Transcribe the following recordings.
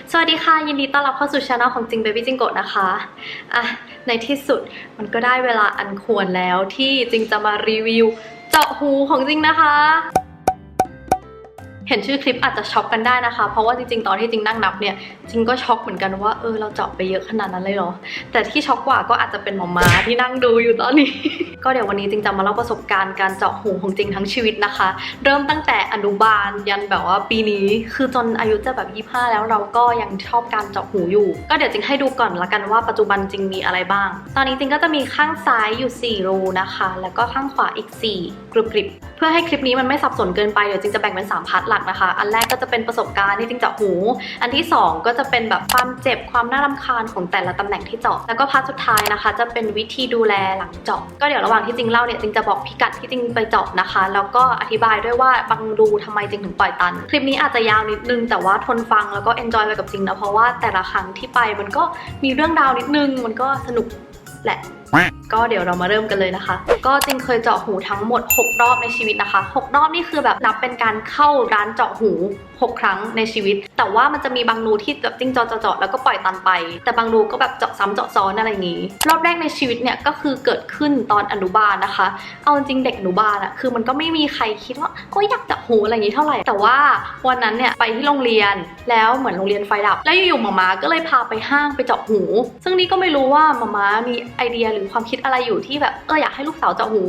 สวัสดีค่ะยินดีต้อนรับเข้าสู่ช่องของจริง Baby จิงโกะนะคะในที่สุดมันก็ได้เวลาอันควรแล้วที่จริงจะมารีวิวเจาะหูของจริงนะคะเห็นชื่อคลิปอาจจะช็อกกันได้นะคะเพราะว่าจริงๆตอนที่จริงนั่งนับเนี่ยจริงก็ช็อกเหมือนกันว่าเราเจาะไปเยอะขนาดนั้นเลยเหรอแต่ที่ช็อกกว่าก็อาจจะเป็นหมอม้าที่นั่งดูอยู่ตอนนี้ ก็เดี๋ยววันนี้จริงจะมาเล่าประสบการณ์การเจาะหูของจริงทั้งชีวิตนะคะเริ่มตั้งแต่อนุบาลยันแบบว่าปีนี้คือจนอายุจะแบบ25แล้วเราก็ยังชอบการเจาะหูอยู่ก็เดี๋ยวจริงให้ดูก่อนละกันว่าปัจจุบันจริงมีอะไรบ้างตอนนี้จริงก็จะมีข้างซ้ายอยู่4รูนะคะแล้วก็ข้างขวาอีก4กริบๆเพื่อให้คลิปนี้มันไม่สับสนเกินไปเดี๋ยวจริงจะแบ่งเป็น3พาร์ทหลักนะคะอันแรกก็จะเป็นประสบการณ์ที่จริงเจาะหูอันที่2ก็จะเป็นแบบความเจ็บความน่ารำคาญของแต่ละตำแหน่งที่เจาะแล้วก็พาร์ทสุดท้ายนะคะจะเป็นวิธีดูแลหลังเจาะก็เดี๋ยวระหว่างที่จริงเล่าเนี่ยจริงจะบอกพิกัดที่จริงไปเจาะนะคะแล้วก็อธิบายด้วยว่าบางรูทำไมจริงถึงปล่อยตันคลิปนี้อาจจะยาวนิดนึงแต่ว่าทนฟังแล้วก็เอนจอยไปกับจริงนะเพราะว่าแต่ละครั้งที่ไปมันก็มีเรื่องราวนิดนึงมันก็สนุกแหละก็เดี๋ยวเรามาเริ่มกันเลยนะคะก็จริงเคยเจาะหูทั้งหมด6รอบในชีวิตนะคะ6รอบนี่คือแบบนับเป็นการเข้าร้านเจาะหู6ครั้งในชีวิตแต่ว่ามันจะมีบางรูที่แบบจริงเจาะแล้วก็ปล่อยตันไปแต่บางรูก็แบบเจาะซ้ำเจาะซ้อนอะไรอย่างนี้รอบแรกในชีวิตเนี่ยก็คือเกิดขึ้นตอนอนุบาลนะคะเอาจริงเด็กอนุบาลอะคือมันก็ไม่มีใครคิดว่าอยากเจาะหูอะไรอย่างนี้เท่าไหร่แต่ว่าวันนั้นเนี่ยไปที่โรงเรียนแล้วเหมือนโรงเรียนไฟดับแล้วอยู่ๆหม่าก็เลยพาไปห้างไปเจาะหูซึ่งนี่ก็ไม่รู้ว่าหม่ามีไอเดียหรือความคิดอะไรอยู่ที่แบบอยากให้ลูกสาวเจาะหู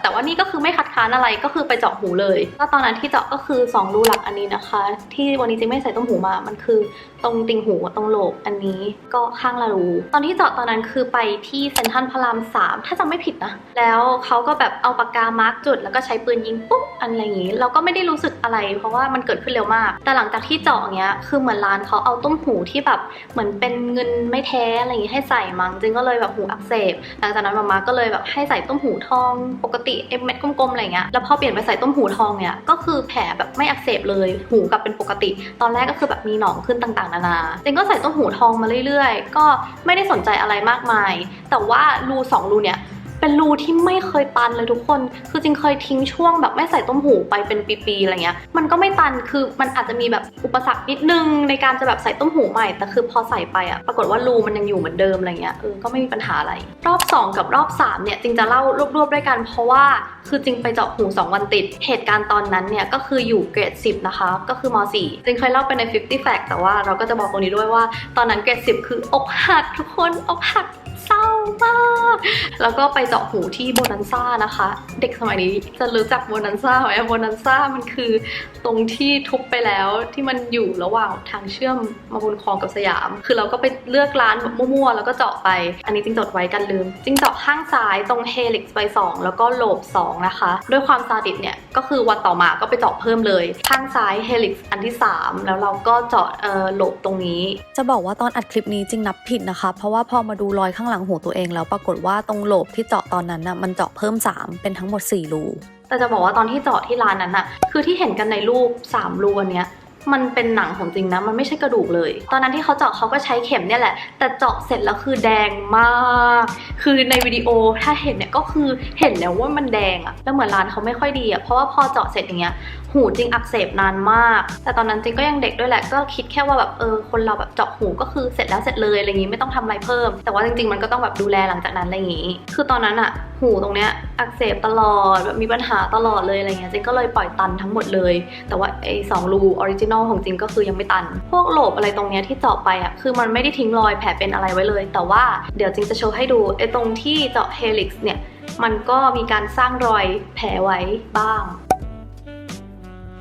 แต่ว่านี่ก็คือไม่คัดค้านอะไรก็คือไปเจาะหูเลยก็ตอนนั้นที่เจาะก็คือ2รูหลักอันนี้นะคะที่วันนี้จริงไม่ใส่ต้มหูมามันคือตรงติ่งหูตรงโหลกอันนี้ก็ข้างละรูตอนที่เจาะตอนนั้นคือไปที่เซ็นทรัลพระราม3ถ้าจำไม่ผิดนะแล้วเขาก็แบบเอาปากกามาร์กจุดแล้วก็ใช้ปืนยิงปุ๊บอะไรอย่างนี้เราก็ไม่ได้รู้สึกอะไรเพราะว่ามันเกิดขึ้นเร็วมากแต่หลังจากที่เจาะอย่างเงี้ยคือเหมือนร้านเขาเอาต้มหูที่แบบเหมือนเป็นเงินไม่แท้อะไรอย่างงี้ให้ใส่มั้งจริงก็เลยแบบหูอักเสบหลังจากนั้นมาก็เลยแบบให้ใส่ต้มหูทองปกติเม็ดกลมๆอะไรเงี้ยแล้วพอเปลี่ยนไปใส่ต้มหูทองเนี่ยก็คือแผลแบบไม่อักเสบเลยหูกลับเป็นปกติตอนแรกก็คือแบบมีหนองขึ้นต่างๆนานาจริงก็ใส่ต้มหูทองมาเรื่อยๆก็ไม่ได้สนใจอะไรมากมายแต่ว่ารู2รูเนี่ยเป็นรูที่ไม่เคยตันเลยทุกคนคือจริงเคยทิ้งช่วงแบบไม่ใส่ต้มหูไปเป็นปีๆอะไรเงี้ยมันก็ไม่ตันคือมันอาจจะมีแบบอุปสรรคนิดนึงในการจะแบบใส่ต้มหูใหม่แต่คือพอใส่ไปอะปรากฏว่ารูมันยังอยู่เหมือนเดิมอะไรเงี้ยก็ไม่มีปัญหาอะไรรอบ2กับรอบ3เนี่ยจริงจะเล่ารวบๆด้วยกันเพราะว่าคือจริงไปเจาะหู2วันติดเหตุการณ์ตอนนั้นเนี่ยก็คืออยู่เกรด10นะคะก็คือม.4 จริงเคยเล่าไปใน50 Fact แต่ว่าเราก็จะบอกตรงนี้ด้วยว่าตอนนั้นเกรด10คืออกหักทุกคนอกหักเศร้ามากแล้วก็ไปเจาะหูที่โบนันซ่านะคะเด็กสมัยนี้จะรู้จักโบนันซ่าไหมโบนันซ่ามันคือตรงที่ทุบไปแล้วที่มันอยู่ระหว่างทางเชื่อมมาบุญครองกับสยามคือเราก็ไปเลือกร้านแบบมั่วๆแล้วก็เจาะไปอันนี้จริงจดไว้กันลืมจริงเจาะข้างซ้ายตรงเฮลิกซ์ไป2แล้วก็โลบ2นะคะด้วยความซาดิสเนี่ยก็คือวันต่อมาก็ไปเจาะเพิ่มเลยข้างซ้ายเฮลิกซ์อันที่3แล้วเราก็เจาะโลบตรงนี้จะบอกว่าตอนอัดคลิปนี้จริงนับผิดนะคะเพราะว่าพอมาดูรอยข้างหลังหูตัวเองแล้วปรากฏว่าตรงโหลบที่เจาะตอนนั้นน่ะมันเจาะเพิ่ม3เป็นทั้งหมด4รูแต่จะบอกว่าตอนที่เจาะที่ร้านนั้นน่ะคือที่เห็นกันในรูป3รูอันเนี้ยมันเป็นหนังของจริงนะมันไม่ใช่กระดูกเลยตอนนั้นที่เขาเจาะเขาก็ใช้เข็มเนี่ยแหละแต่เจาะเสร็จแล้วคือแดงมากคือในวิดีโอถ้าเห็นเนี่ยก็คือเห็นแล้วว่ามันแดงอะแล้วเหมือนร้านเขาไม่ค่อยดีอะเพราะว่าพอเจาะเสร็จอย่างเงี้ยหูจริงอักเสบนานมากแต่ตอนนั้นจริงก็ยังเด็กด้วยแหละก็คิดแค่ว่าแบบคนเราแบบเจาะหูก็คือเสร็จแล้วเสร็จเลยอะไรอย่างงี้ไม่ต้องทำอะไรเพิ่มแต่ว่าจริงๆมันก็ต้องแบบดูแลหลังจากนั้นอะไรอย่างงี้คือตอนนั้นอะหูตรงเนี้ยอักเสบตลอดแบบมีปัญหาตลอดเลยอะไรเงี้ยจริงก็เลยปล่อยตันทั้งหมดเลยแต่ว่าไอ้2รูออริจินอลของจริงก็คือยังไม่ตันพวกโหลบอะไรตรงเนี้ยที่เจาะไปอะคือมันไม่ได้ทิ้งรอยแผลเป็นอะไรไว้เลยแต่ว่าเดี๋ยวจริงจะโชว์ให้ดูไอ้ตรงที่เจาะเฮลิกซ์เนี่ยมันก็มีการสร้างรอยแผลไว้บ้าง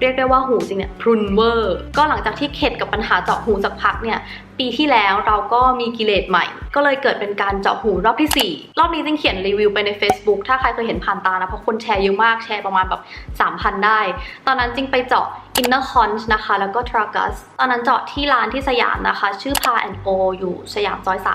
เรียกได้ว่าหูจริงเนี่ยพรุนเวอร์ก็หลังจากที่เข็ดกับปัญหาเจาะหูสักพักเนี่ยปีที่แล้วเราก็มีกิเลสใหม่ก็เลยเกิดเป็นการเจาะหูรอบที่4รอบนี้จริงเขียนรีวิวไปใน Facebook ถ้าใครเคยเห็นผ่านตานะเพราะคนแชร์เยอะมากแชร์ประมาณแบบ 3,000 ได้ตอนนั้นจริงไปเจาะ Inner Conch นะคะแล้วก็ Tragus ตอนนั้นเจาะที่ร้านที่สยามนะคะชื่อ Pa & O อยู่สยามซอย3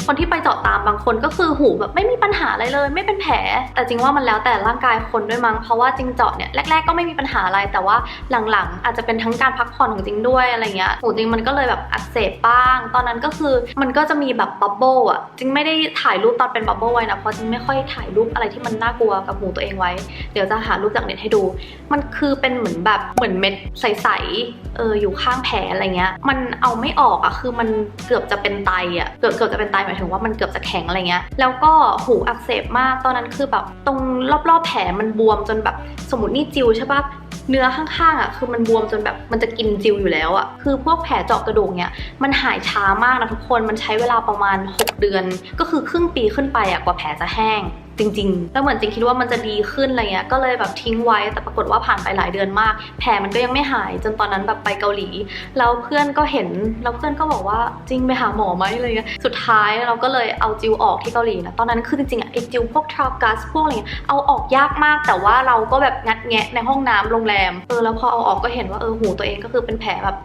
ผล คนที่ไปเจาะตามบางคนก็คือหูแบบไม่มีปัญหาอะไรเลยไม่เป็นแผลแต่จริงว่ามันแล้วแต่ร่างกายคนด้วยมั้งเพราะว่าจริงเจาะเนี่ยแรกๆก็ไม่มีปัญหาอะไรแต่ว่าหลังๆอาจจะเป็นทั้งการพักผ่อนของจริงด้วยอะไรเงี้ยหูจริงมันก็เลยแบบอักเสบบ้างตอนนั้นก็คือมันก็จะมีแบบบับเบิ้ลอ่ะจริงไม่ได้ถ่ายรูปตอนเป็นบับเบิ้ลไว้นะเพราะจริงไม่ค่อยถ่ายรูปอะไรที่มันน่ากลัวกับหูตัวเองไว้เดี๋ยวจะหารูปจากเน็ตให้ดูมันคือเป็นเหมือนเม็ดใสๆอยู่ข้างแผลอะไรเงี้ยมันเอาไม่ออกอ่ะคือมันเกือบจะเป็นไตอ่ะเกือบจะเป็นไตหมายถึงว่ามันเกือบจะแข็งอะไรเงี้ยแล้วก็หูอักเสบมากตอนนั้นคือแบบตรงรอบๆแผลมันบวมจนแบบสมมตินี่จิวใช่ปะเนื้อข้างๆอ่ะคือมันบวมจนแบบมันจะกินจิวอยู่แล้วอ่ะคือพวกแผลเจาะกระดูกเนี่ยมันหายช้ามากนะทุกคนมันใช้เวลาประมาณ6 เดือนก็คือครึ่งปีขึ้นไปอ่ะกว่าแผลจะแห้งจริงๆแล้วเหมือนจริงคิดว่ามันจะดีขึ้นอะไรเงี้ยก็เลยแบบทิ้งไว้แต่ปรากฏว่าผ่านไปหลายเดือนมากแผลมันก็ยังไม่หายจนตอนนั้นแบบไปเกาหลีแล้วเพื่อนก็เห็นแล้วเพื่อนก็บอกว่าจริงไปหาหมอไหมอะไรเงี้ยสุดท้ายเราก็เลยเอาจิวออกที่เกาหลีนะตอนนั้นคือจริงๆอ่ะไอจิวพวกทรากัสพวกอะไรเงี้ยเอาออกยากมากแต่ว่าเราก็แบบงัดแงะในห้องน้ำโรงแรมแล้วพอเอาออกก็เห็นว่าหูตัวเองก็คือเป็นแผลแบบ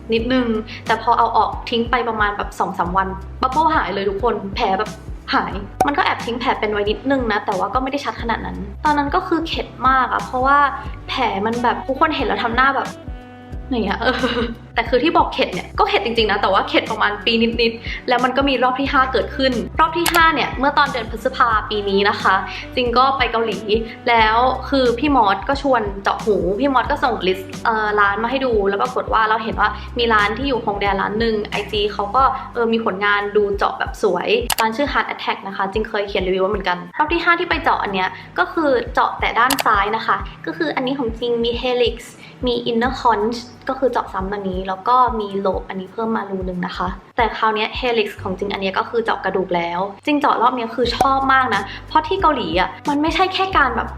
นิดนึงแต่พอเอาออกทิ้งไปประมาณแบบ2-3 วันบับเบิ้ลหายเลยทุกคนแผลแบบหายมันก็แอบทิ้งแผลเป็นไว้นิดนึงนะแต่ว่าก็ไม่ได้ชัดขนาดนั้นตอนนั้นก็คือเข็ดมากอะเพราะว่าแผลมันแบบทุกคนเห็นแล้วทำหน้าแบบไหนอะแต่คือที่บอกเข็ดเนี่ยก็เข็ดจริงๆนะแต่ว่าเข็ดประมาณปีนิดๆแล้วมันก็มีรอบที่5เกิดขึ้นรอบที่5เนี่ยเมื่อตอนเดือนพฤษภาปีนี้นะคะจริงก็ไปเกาหลีแล้วคือพี่มอสก็ชวนเจาะหูพี่มอสก็ส่งลิสต์ร้านมาให้ดูแล้วปรากฏว่าเราเห็นว่ามีร้านที่อยู่ฮงแดร้านหนึ่ง IG เขาก็มีผลงานดูเจาะแบบสวยร้านชื่อ Heart Attack นะคะจริงเคยเขียนรีวิวไว้เหมือนกันรอบที่5ที่ไปเจาะอันเนี้ยก็คือเจาะแต่ด้านซ้ายนะคะก็คืออันนี้ของจริงมี Helix มี Inner Conch ก็คือเจาะซ้ำตัวนี้แล้วก็มีโลบอันนี้เพิ่มมารูนึงนะคะแต่คราวนี้ Helix ของจริงอันนี้ก็คือเจาะกระดูกแล้วจริงเจาะรอบนี้คือชอบมากนะเพราะที่เกาหลีอ่ะมันไม่ใช่แค่การแบบ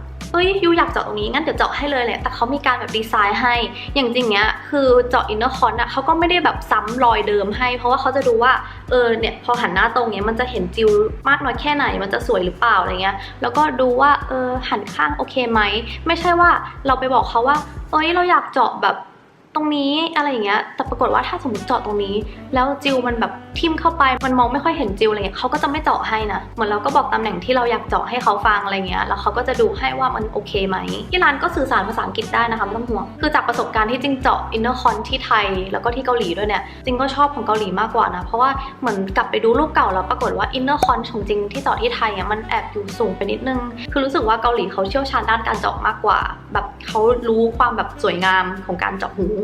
ยูอยากเจาะตรงนี้งั้นเดี๋ยวเจาะให้เลยแหละแต่เขามีการแบบดีไซน์ให้อย่างจริงเนี้ยคือเจาะ Inner Conch อ่ะเขาก็ไม่ได้แบบซ้ำรอยเดิมให้เพราะว่าเขาจะดูว่าเนี่ยพอหันหน้าตรงเนี้ยมันจะเห็นจิวมากน้อยแค่ไหนมันจะสวยหรือเปล่าอะไรเงี้ยแล้วก็ดูว่าหันข้างโอเคไหมไม่ใช่ว่าเราไปบอกเขาว่าเราอยากเจาะแบบตรงนี้อะไรอย่างเงี้ยแต่ปรากฏว่าถ้าสมมติเจาะตรงนี้แล้วจิวมันแบบทิ่มเข้าไปมันมองไม่ค่อยเห็นจิวอะไรเงี้ยเขาก็จะไม่เจาะให้นะเหมือนเราก็บอกตำแหน่งที่เราอยากเจาะให้เขาฟังอะไรเงี้ยแล้วเขาก็จะดูให้ว่ามันโอเคไหมที่ร้านก็สื่อสารภาษาอังกฤษได้นะคะไม่ต้องห่วงคือจากประสบการณ์ที่จริงเจาะ Inner Conch ที่ไทยแล้วก็ที่เกาหลีด้วยเนี่ยจริงก็ชอบของเกาหลีมากกว่านะเพราะว่าเหมือนกลับไปดูรูปเก่าแล้วปรากฏว่า Inner Conch ของจริงที่เจาะที่ไทยอ่ะมันแอบอยู่สูงไปนิดนึงคือรู้สึกว่าเกาหลีเขาเชี่ยวชาญด้านการเจาะมากกว่าแบบเขารู้ความแบบสวยงามของการเจาะหู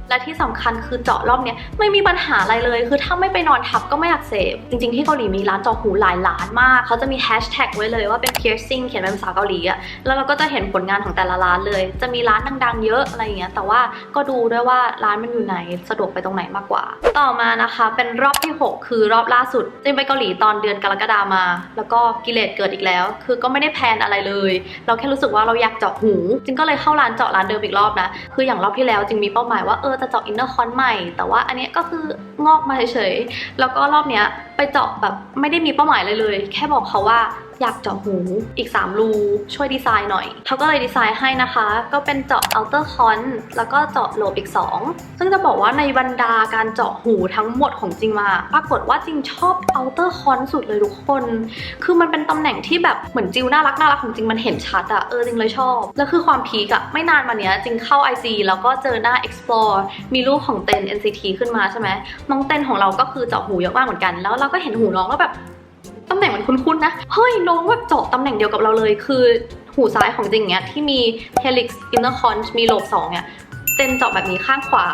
และที่สำคัญคือเจาะรอบเนี้ยไม่มีปัญหาอะไรเลยคือถ้าไม่ไปนอนทับก็ไม่อักเสบจริงๆที่เกาหลีมีร้านเจาะหูหลายร้านมากเขาจะมีแฮชแท็กไว้เลยว่าเป็น piercing เขียนเป็นภาษาเกาหลีอะแล้วเราก็จะเห็นผลงานของแต่ละร้านเลยจะมีร้านดังๆเยอะอะไรอย่างเงี้ยแต่ว่าก็ดูด้วยว่าร้านมันอยู่ไหนสะดวกไปตรงไหนมากกว่าต่อมานะคะเป็นรอบที่6คือรอบล่าสุดจริงไปเกาหลีตอนเดือนกรกฎามาแล้วก็กิเลสเกิดอีกแล้วคือก็ไม่ได้แพลนอะไรเลยเราแค่รู้สึกว่าเราอยากเจาะหูจริงก็เลยเข้าร้านเจาะร้านเดิมอีกรอบนะคืออย่างรอบที่แล้วจริงมีเป้าหมายว่าจะเจาะ Inner Conchใหม่แต่ว่าอันนี้ก็คืองอกมาเฉยๆแล้วก็รอบเนี้ยไปเจาะแบบไม่ได้มีเป้าหมายเลยแค่บอกเขาว่าอยากเจาะหูอีก3รูช่วยดีไซน์หน่อยเขาก็เลยดีไซน์ให้นะคะก็เป็นเจาะ Outer Conch แล้วก็เจาะโลบอีก2ซึ่งจะบอกว่าในบรรดาการเจาะหูทั้งหมดของจริงมาปรากฏว่าจริงชอบ Outer Conch สุดเลยทุกคนคือมันเป็นตำแหน่งที่แบบเหมือนจิวน่ารักของจริงมันเห็นชัดอะจริงเลยชอบแล้วคือความพีกอะไม่นานมาเนี้ยจริงเข้า IG แล้วก็เจอหน้า Explore มีรูปของเต็น NCT ขึ้นมาใช่ไหมน้องเต็นของเราก็คือเจาะหูเยอะมากเหมือนกันแล้วเราก็เห็นหูน้องแล้วแบบตำแหน่งมันคุ้นๆนะเฮ้ยน้องแบบเจาะตำแหน่งเดียวกับเราเลยคือหูซ้ายของจริงเนี้ยที่มี Helix Inner Conch มีโลบ2เนี่ยเต็นเจาะแบบนี้ข้างขวา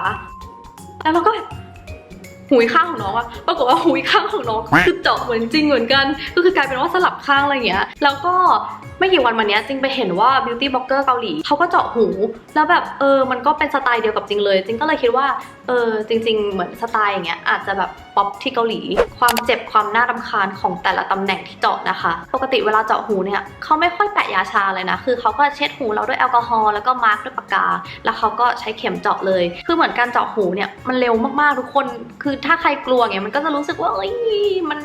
แล้วเราก็หูข้างของน้องอะปรากฏว่าหูข้างของน้องคือเจาะเหมือนจริงเหมือนกันก็คือกลายเป็นว่าสลับข้างอะไรอย่างเงี้ยแล้วก็ไม่กี่วันมานี้จริงไปเห็นว่า beauty blogger เกาหลีเขาก็เจาะหูแล้วแบบมันก็เป็นสไตล์เดียวกับจริงเลยจริงก็เลยคิดว่าจริงๆเหมือนสไตล์อย่างเงี้ยอาจจะแบบป๊อปที่เกาหลีความเจ็บความน่ารำคาญของแต่ละตำแหน่งที่เจาะนะคะปกติเวลาเจาะหูเนี่ยเขาไม่ค่อยแปะยาชาเลยนะคือเขาก็เช็ดหูเราด้วยแอลกอฮอล์แล้วก็มาร์กด้วยปากกาแล้วเขาก็ใช้เข็มเจาะเลยคือเหมือนการเจาะหูเนี่ยมันเร็วมากๆทุกคนคือถ้าใครกลัวเงี้ยมันก็จะรู้สึกว่ามั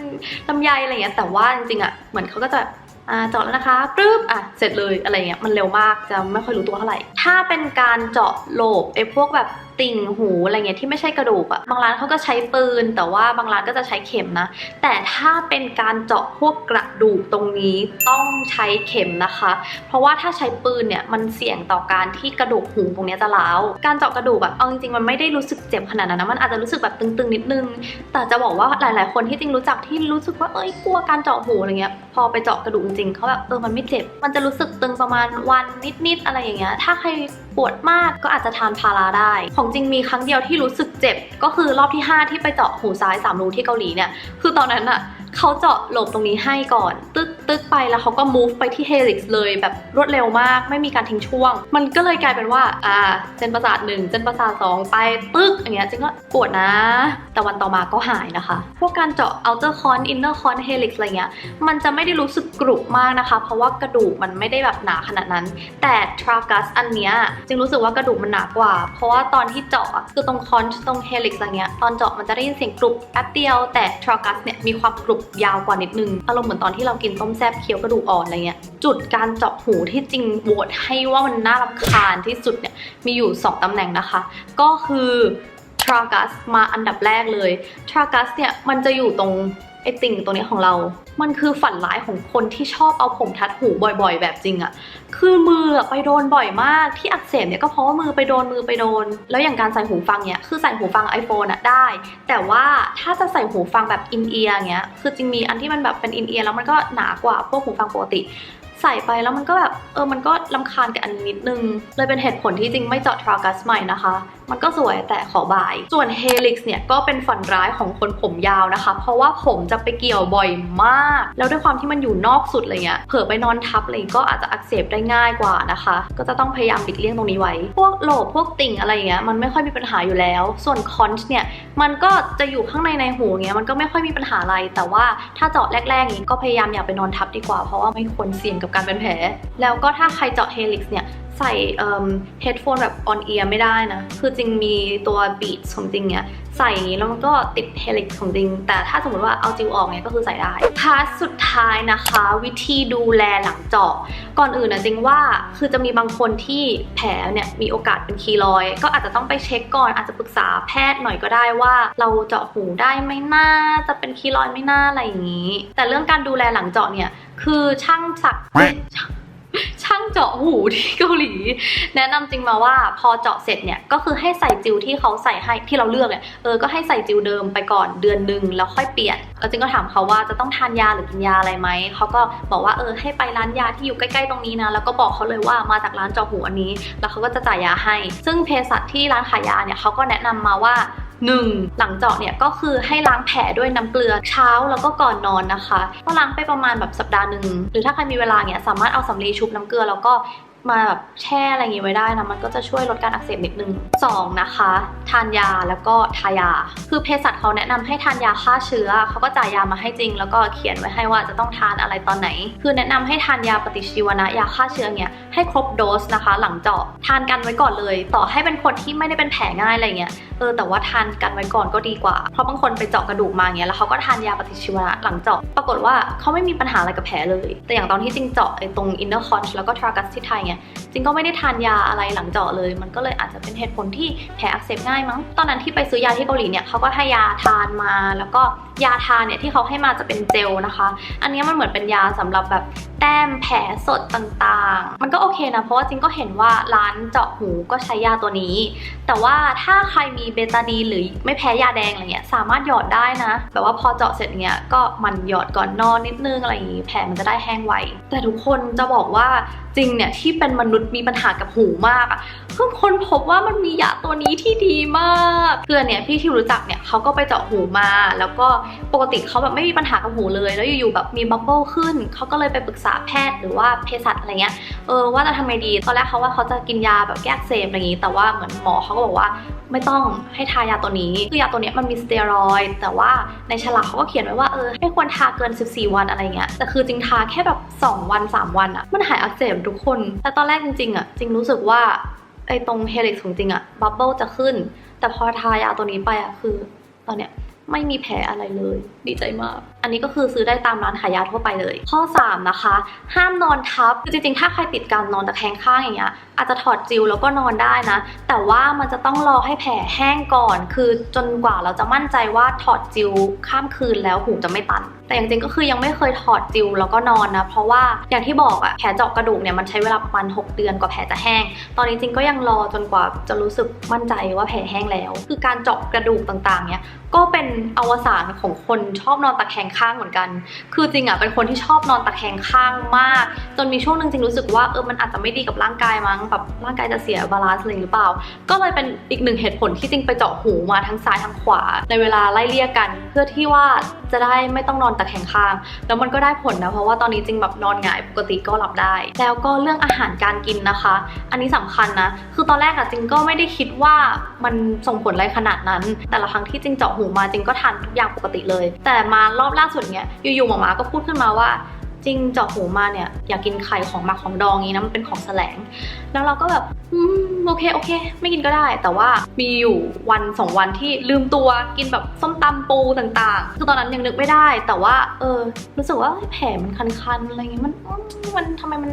นลำไยอะไรเงี้ยแต่ว่าจริงๆอ่ะเหมือนเขาก็จะเจาะแล้วนะคะปึ๊บเสร็จเลยอะไรเงี้ยมันเร็วมากจะไม่ค่อยรู้ตัวเท่าไหร่ถ้าเป็นการเจาะโลบพวกแบบ ติ่งหูอะไรเงี้ยที่ไม่ใช่กระดูกอะบางร้านเขาก็ใช้ปืนแต่ว่าบางร้านก็จะใช้เข็มนะแต่ถ้าเป็นการเจาะพวกกระดูกตรงนี้ต้องใช้เข็มนะคะเพราะว่าถ้าใช้ปืนเนี่ยมันเสี่ยงต่อการที่กระดูกหูตรงนี้จะร้าวการเจาะกระดูกแบบเอาจริงๆมันไม่ได้รู้สึกเจ็บขนาดนั้นนะมันอาจจะรู้สึกแบบตึงๆนิดนึงแต่จะบอกว่าหลายๆคนที่จริงรู้จักที่รู้สึกว่าเอ้ยกลัวการเจาะหูอะไรเงี้ยพอไปเจาะกระดูกจริงๆเขาแบบมันไม่เจ็บมันจะรู้สึกตึงประมาณวันนิดๆอะไรอย่างเงี้ยถ้าใครปวดมากก็อาจจะทานพาราได้ของจริงมีครั้งเดียวที่รู้สึกเจ็บก็คือรอบที่5ที่ไปเจาะหูซ้าย3 รูที่เกาหลีเนี่ยคือตอนนั้นอะเขาเจาะโหลบตรงนี้ให้ก่อนตึ๊กไปแล้วเขาก็ move ไปที่ helix เลยแบบรวดเร็วมากไม่มีการทิ้งช่วงมันก็เลยกลายเป็นว่าเส้นประสาท1เส้นประสาท2ไปตึ๊กอย่างเงี้ยจริงก็ปวดนะแต่วันต่อมาก็หายนะคะพวกการเจาะ outer con inner con helix อะไรเงี้ยมันจะไม่ได้รู้สึกกรุบมากนะคะเพราะว่ากระดูกมันไม่ได้แบบหนาขนาดนั้นแต่ tragus อันเนี้ยจึงรู้สึกว่ากระดูกมันหนากว่าเพราะว่าตอนที่เจาะคือตรง con ตรง helix อะไรเงี้ยตอนเจาะมันจะได้ยินเสียงกรุบแป๊บเดียวแต่ tragus เนี่ยมีความกรุบยาวกว่านิดนึงอารมณ์เหมือนตอนที่เรากินต้มแซ่บเคี้ยวกระดูกอ่อนอะไรเงี้ยจุดการเจาะหูที่จริงโหวตให้ว่ามันน่ารำคาญที่สุดเนี่ยมีอยู่2ตำแหน่งนะคะก็คือ tragus มาอันดับแรกเลย tragus เนี่ยมันจะอยู่ตรงไอ้ติ่งตรงนี้ของเรามันคือฝันร้ายของคนที่ชอบเอาผมทัดหูบ่อยๆแบบจริงอะคือมือไปโดนบ่อยมากที่อักเสบเนี่ยก็เพราะว่ามือไปโดนแล้วอย่างการใส่หูฟังเนี่ยคือใส่หูฟัง iPhone อะได้แต่ว่าถ้าจะใส่หูฟังแบบอินเอียร์เงี้ยคือจริงมีอันที่มันแบบเป็นอินเอียร์แล้วมันก็หนากว่าพวกหูฟังปกติใส่ไปแล้วมันก็แบบมันก็รำคาญกับอันนิดนึงเลยเป็นเหตุผลที่จริงไม่เจาะ tragus ใหม่นะคะมันก็สวยแต่ขอบายส่วน helix เนี่ยก็เป็นฝันร้ายของคนผมยาวนะคะเพราะว่าผมจะไปเกี่ยวบ่อยมากแล้วด้วยความที่มันอยู่นอกสุดอะไรเงี้ยเผลอไปนอนทับอะไรก็อาจจะอักเสบได้ง่ายกว่านะคะก็จะต้องพยายามหลีกเลี่ยงตรงนี้ไว้พวกโหลพวกติ่งอะไรเงี้ยมันไม่ค่อยมีปัญหาอยู่แล้วส่วน conch เนี่ยมันก็จะอยู่ข้างในหูเงี้ยมันก็ไม่ค่อยมีปัญหาอะไรแต่ว่าถ้าเจาะแรกๆนี้ก็พยายามอย่าไปนอนทับดีกว่าเพราะว่าไม่ควรเสี่ยงกับการเป็นแผลแล้วก็ถ้าใครเจาะ helix เนี่ยใส่headphone แบบ on ear ไม่ได้นะคือจริงมีตัว Beats ของจริงเนี่ยใส่อย่างนี้แล้วมันก็ติด helix ของจริงแต่ถ้าสมมติว่าเอาจิวออกเนี่ยก็คือใส่ได้พาร์ทสุดท้ายนะคะวิธีดูแลหลังเจาะก่อนอื่นนะจริงว่าคือจะมีบางคนที่แผลเนี่ยมีโอกาสเป็นคีลอยด์ก็อาจจะต้องไปเช็คก่อนอาจจะปรึกษาแพทย์หน่อยก็ได้ว่าเราเจาะหูได้ไหมน่าจะเป็นคีลอยด์ไม่น่าอะไรอย่างนี้แต่เรื่องการดูแลหลังเจาะเนี่ยคือช่างเจาะหูที่เกาหลีแนะนำจริงมาว่าพอเจาะเสร็จเนี่ยก็คือให้ใส่จิวที่เขาใส่ให้ที่เราเลือกเนี่ยก็ให้ใส่จิวเดิมไปก่อนเดือนนึงแล้วค่อยเปลี่ยนแล้วจริงก็ถามเขาว่าจะต้องทานยาหรือกินยาอะไรไหมเขาก็บอกว่าให้ไปร้านยาที่อยู่ใกล้ๆตรงนี้นะแล้วก็บอกเขาเลยว่ามาจากร้านเจาะหูอันนี้แล้วเขาก็จะจ่ายยาให้ซึ่งเภสัชที่ร้านขายยาเนี่ยเขาก็แนะนำมาว่า1หลังเจาะเนี่ยก็คือให้ล้างแผลด้วยน้ำเกลือเช้าแล้วก็ก่อนนอนนะคะก็ล้างไปประมาณแบบสัปดาห์นึงหรือถ้าใครมีเวลาเนี่ยสามารถเอาสำลีชุบน้ำเกลือแล้วก็มาแบบแช่อะไรอย่างงี้ไว้ได้นะมันก็จะช่วยลดการอักเสบนิดนึง2นะคะทานยาแล้วก็ทายาคือเภสัชเขาแนะนำให้ทานยาฆ่าเชื้อเขาก็จ่ายยามาให้จริงแล้วก็เขียนไว้ให้ว่าจะต้องทานอะไรตอนไหนคือแนะนำให้ทานยาปฏิชีวนะยาฆ่าเชื้อเนี่ยให้ครบโดสนะคะหลังเจาะทานกันไว้ก่อนเลยต่อให้เป็นคนที่ไม่ได้เป็นแผลง่ายอะไรเงี้ยแต่ว่าทานกันไว้ก่อนก็ดีกว่าเพราะบางคนไปเจาะกระดูกมาเงี้ยแล้วเขาก็ทานยาปฏิชีวนะหลังเจาะปรากฏว่าเขาไม่มีปัญหาอะไรกับแผลเลยแต่อย่างตอนที่จริงเจาะตรง inner conch แล้วก็ tragus ที่ไทยเนี่ยจริงก็ไม่ได้ทานยาอะไรหลังเจาะเลยมันก็เลยอาจจะเป็นเหตุผลที่แผลอักเสบง่ายมั้งตอนนั้นที่ไปซื้อยาที่เกาหลีเนี่ยเขาก็ให้ยาทานมาแล้วก็ยาทานเนี่ยที่เขาให้มาจะเป็นเจลนะคะอันนี้มันเหมือนเป็นยาสำหรับแบบแต้มแผลสดต่างๆมันก็โอเคนะเพราะว่าจริงก็เห็นว่าร้านเจาะหูก็ใช้ยาตัวนี้แต่ว่าถ้าใครมีเบตาดีนหรือไม่แพ้ยาแดงอะไรเงี้ยสามารถหยอดได้นะแบบว่าพอเจาะเสร็จเงี้ยก็มันหยอดก่อนนอนนิดนึงอะไรอย่างงี้แผลมันจะได้แห้งไวแต่ทุกคนจะบอกว่าจริงเนี่ยที่เป็นมนุษย์มีปัญหากับหูมากเพิ่งค้นพบว่ามันมียาตัวนี้ที่ดีมากคือเนี่ยพี่ที่รู้จักเนี่ยเขาก็ไปเจาะหูมาแล้วก็ปกติเขาแบบไม่มีปัญหากับหูเลยแล้วอยู่ๆแบบมีบับเบิ้ลขึ้นเขาก็เลยไปปรึกษาแพทย์หรือว่าเภสัชอะไรเงี้ยว่าจะทำไงดีตอนแรกเขาว่าเขาจะกินยาแบบแก้อักเสบอะไรอย่างงี้แต่ว่าเหมือนหมอเขาก็บอกว่าไม่ต้องให้ทายาตัวนี้คือยาตัวนี้มันมีสเตียรอยด์แต่ว่าในฉลากเขาก็เขียนไว้ว่าไม่ควรทาเกิน14วันอะไรเงี้ยแต่คือจริงทาแค่แบบ2วัน3วันมันหายอักเสบทุกคนแต่ตอนแรกจริงๆจริงรู้สึกว่าตรงเฮลิกซ์ของจริงบับเบิ้ลจะขึ้นแต่พอทายาตัวนี้ไปคือตอนเนี้ย ไม่มีแผลอะไรเลยดีใจมากอันนี้ก็คือซื้อได้ตามร้านขายยาทั่วไปเลยข้อ3นะคะห้ามนอนทับคือจริงๆถ้าใครติดการนอนตะแคงข้างอย่างเงี้ยอาจจะถอดจิวแล้วก็นอนได้นะแต่ว่ามันจะต้องรอให้แผลแห้งก่อนคือจนกว่าเราจะมั่นใจว่าถอดจิวข้ามคืนแล้วหูจะไม่ตันแต่จริงๆก็คือยังไม่เคยถอดจิวแล้วก็นอนนะเพราะว่าอย่างที่บอกอะแผลเจาะกระดูกเนี่ยมันใช้เวลาประมาณ6 เดือนกว่าแผลจะแห้งตอนนี้จริงก็ยังรอจนกว่าจะรู้สึกมั่นใจว่าแผลแห้งแล้วคือการเจาะกระดูกต่างๆเนี่ยก็เป็นอวสานของคนชอบนอนตะแคงข้างเหมือนกันคือจริงอะเป็นคนที่ชอบนอนตะแคงข้างมากจนมีช่วงนึงจริงรู้สึกว่ามันอาจจะไม่ดีกับร่างกายมั้งแบบร่างกายจะเสียบาลานซ์อะไรหรือเปล่าก็เลยเป็นอีกหนึ่งเหตุผลที่จริงไปเจาะหูมาทั้งซ้ายทั้งขวาในเวลาไล่เลี่ยกันเพื่อที่ว่าจะได้ไม่ต้องนอนตะแคงข้างแล้วมันก็ได้ผลนะเพราะว่าตอนนี้จริงแบบนอนหงายปกติก็หลับได้แล้วก็เรื่องอาหารการกินนะคะอันนี้สำคัญนะคือตอนแรกอะจริงก็ไม่ได้คิดว่ามันส่งผลอะไรขนาดนั้นแต่ละครั้งที่จริงเจาะหูมาจริงก็ทานทุกอย่างปกติเลยแต่มารอบล่าสุดเนี่ยอยู่ๆหมอก็พูดขึ้นมาว่าจริงเจาะหูมาเนี่ยอยากกินไข่ของหมักของดองนี้นะมันเป็นของแสลงแล้วเราก็แบบโอเคไม่กินก็ได้แต่ว่ามีอยู่วัน2 วันที่ลืมตัวกินแบบส้มตำปูต่างๆคือตอนนั้นยังนึกไม่ได้แต่ว่ารู้สึกว่าแผลมันคันๆอะไรเงี้ยมันทำไมมัน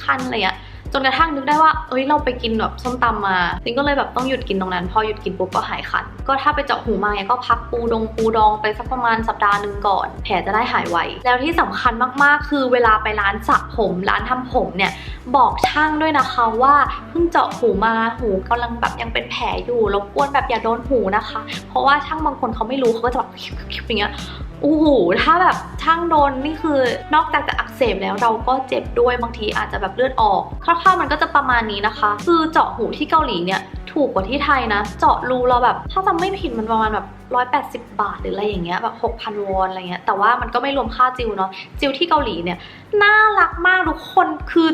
คันๆอะไรอ่ะจนกระทั่งนึกได้ว่าเราไปกินแบบส้มตำมาจริงก็เลยแบบต้องหยุดกินตรงนั้นพอหยุดกินปุ๊บก็หายคันก็ถ้าไปเจาะหูมาเนี่ยก็พักปูดองไปสักประมาณสัปดาห์นึงก่อนแผลจะได้หายไวแล้วที่สำคัญมากๆคือเวลาไปร้านสระผมร้านทำผมเนี่ยบอกช่างด้วยนะคะว่าเพิ่งเจาะหูมาหูกำลังแบบยังเป็นแผลอยู่รบกวนแบบอย่าโดนหูนะคะเพราะว่าช่างบางคนเขาไม่รู้เขาก็จะแบบอย่างเงี้ยโอ้โหถ้าแบบช่างโดนนี่คือนอกจากจะอักเสบแล้วเราก็เจ็บด้วยบางทีอาจจะแบบเลือดออกคร่าวๆมันก็จะประมาณนี้นะคะคือเจาะหูที่เกาหลีเนี่ยถูกกว่าที่ไทยนะเจาะรูเราแบบถ้าจำไม่ผิดมันประมาณแบบ180 บาทหรืออะไรอย่างเงี้ยแบบ 6,000 วอนอะไรเงี้ยแต่ว่ามันก็ไม่รวมค่าจิวเนาะจิวที่เกาหลีเนี่ยน่ารักมากทุกคนคือ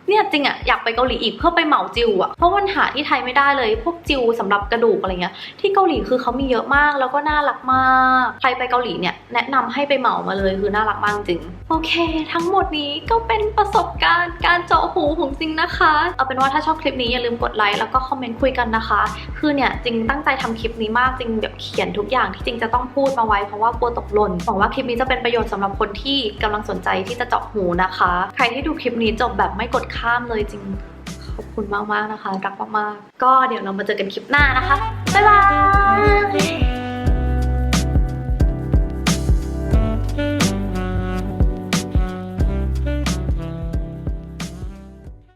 เนี่ยจริงอะอยากไปเกาหลีอีกเพื่อไปเหมาจิวอะเพราะมันหาที่ไทยไม่ได้เลยพวกจิวสำหรับกระดูกอะไรเงี้ยที่เกาหลีคือเขามีเยอะมากแล้วก็น่ารักมากใครไปเกาหลีเนี่ยแนะนำให้ไปเหมามาเลยคือน่ารักมากจริงโอเคทั้งหมดนี้ก็เป็นประสบการณ์การเจาะหูของจริงนะคะเอาเป็นว่าถ้าชอบคลิปนี้อย่าลืมกดไลค์แล้วก็คอมเมนต์คุยกันนะคะคือเนี่ยจริงตั้งใจทำคลิปนี้มากจริงแบบเขียนทุกอย่างที่จริงจะต้องพูดมาไว้เพราะว่ากลัวตกหล่นหวังว่าคลิปนี้จะเป็นประโยชน์สำหรับคนที่กำลังสนใจที่จะเจาะหูนะคะใครที่ดูคลิปนี้จบแบบไม่กดข้ามเลยจริงขอบคุณมากๆนะคะรักมากๆก็เดี๋ยวเรามาเจอกันคลิปหน้านะคะบ๊ายบาย